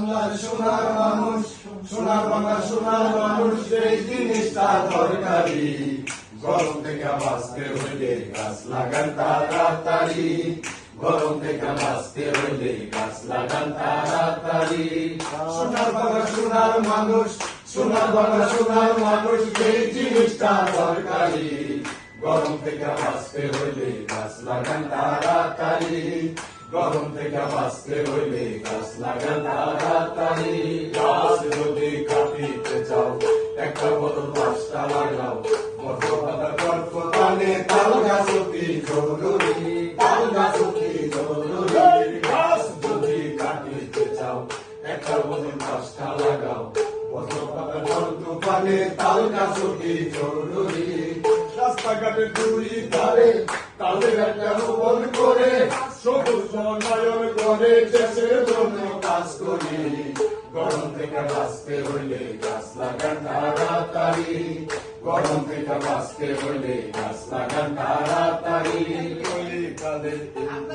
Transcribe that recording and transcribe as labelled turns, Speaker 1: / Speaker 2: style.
Speaker 1: বাংলার সোনার মানুষ, সোনার বাংলা সোনার মানুষ, এই জিনিসটা দরকারি। গরম থেকে বাঁচতে হইলে গাছ লাগান তাড়াতাড়ি, গরম থেকে বাঁচতে হইলে গাছ লাগান তাড়াতাড়ি। সোনার বাংলা সোনার মানুষ, সোনার বাংলা সোনার মানুষ, এই জিনিসটা দরকারি। গরম থেকে বাঁচতে হইলে গাছ লাগান তাড়াতাড়ি, গরম থেকে বাঁচতে হইলে গাছ লাগান তাড়াতাড়ি। গাছ যদি কাটিতে চাও একটা বড় গাছটা লাগাও, গল্প কানে তাল গাছ অতি জরুরি, তাল গাছ অতি জরুরি। গাছ যদি কাটিতে চাও একটা বড় গাছটা লাগাও, গল্প কানে তাল গাছ অতি জরুরি। রাস্তাঘাটের দুই ধারে তালে একটা রোপণ করে সবুজ বনায়ন করে দেশের জন্য কাজ করি। গরম থেকে বাঁচতে হইলে গাছ লাগান তাড়াতাড়ি, গরম থেকে বাঁচতে হইলে গাছ লাগান তাড়াতাড়ি।